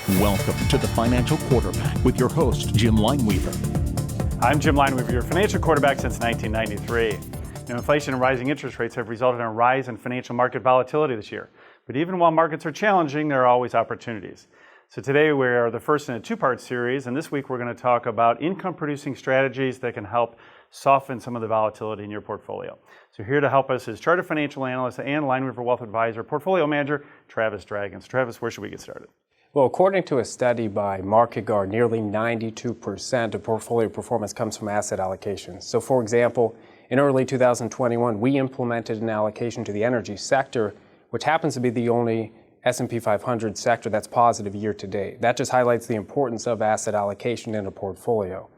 Welcome to the Financial Quarterback with your host, Jim Lineweaver. I'm Jim Lineweaver, your financial quarterback since 1993. Inflation and rising interest rates have resulted in a rise in financial market volatility this year. But even while markets are challenging, there are always opportunities. So today we are the first in a two-part series, and this week we're going to talk about income-producing strategies that can help soften some of the volatility in your portfolio. So here to help us is Chartered Financial Analyst and Lineweaver Wealth Advisor Portfolio Manager, Travis Dragan. So Travis, where should we get started? Well, according to a study by MarketGuard, nearly 92% of portfolio performance comes from asset allocation. So for example, in early 2021, we implemented an allocation to the energy sector, which happens to be the only S&P 500 sector that's positive year to date. That just highlights the importance of asset allocation in a portfolio.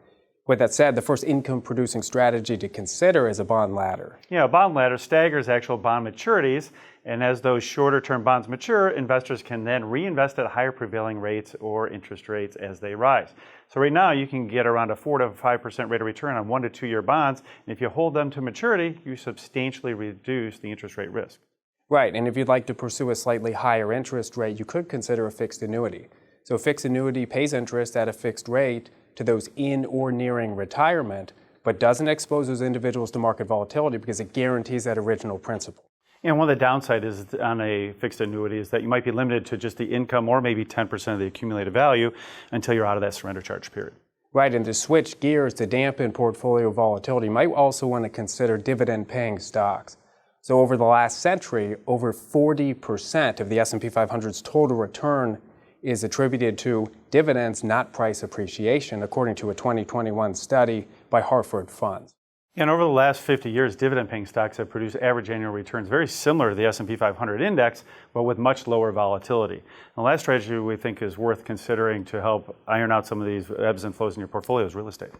With that said, the first income-producing strategy to consider is a bond ladder. Yeah, a bond ladder staggers actual bond maturities, and as those shorter-term bonds mature, investors can then reinvest at higher prevailing rates or interest rates as they rise. So right now, you can get around a 4 to 5% rate of return on 1 to 2 year bonds, and if you hold them to maturity, you substantially reduce the interest rate risk. Right, and if you'd like to pursue a slightly higher interest rate, you could consider a fixed annuity. So a fixed annuity pays interest at a fixed rate to those in or nearing retirement, but doesn't expose those individuals to market volatility because it guarantees that original principal. And one of the downsides is on a fixed annuity is that you might be limited to just the income or maybe 10% of the accumulated value until you're out of that surrender charge period. Right, and to switch gears to dampen portfolio volatility, you might also want to consider dividend-paying stocks. So over the last century, over 40% of the S&P 500's total return is attributed to dividends, not price appreciation, according to a 2021 study by Hartford Funds. And over the last 50 years, dividend-paying stocks have produced average annual returns very similar to the S&P 500 index, but with much lower volatility. And the last strategy we think is worth considering to help iron out some of these ebbs and flows in your portfolio is real estate.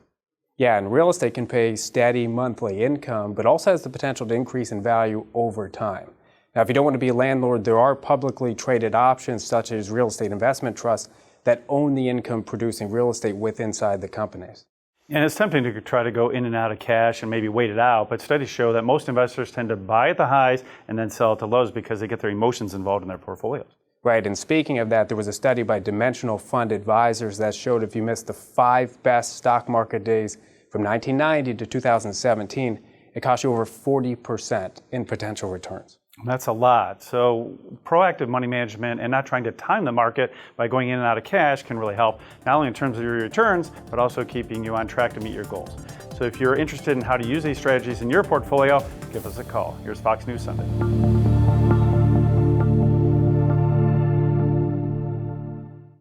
Yeah, and real estate can pay steady monthly income, but also has the potential to increase in value over time. Now, if you don't want to be a landlord, there are publicly traded options such as real estate investment trusts that own the income-producing real estate inside the companies. And it's tempting to try to go in and out of cash and maybe wait it out, but studies show that most investors tend to buy at the highs and then sell at the lows because they get their emotions involved in their portfolios. Right, and speaking of that, there was a study by Dimensional Fund Advisors that showed if you missed the 5 best stock market days from 1990 to 2017, it cost you over 40% in potential returns. That's a lot. So proactive money management and not trying to time the market by going in and out of cash can really help, not only in terms of your returns, but also keeping you on track to meet your goals. So if you're interested in how to use these strategies in your portfolio, give us a call. Here's Fox News Sunday.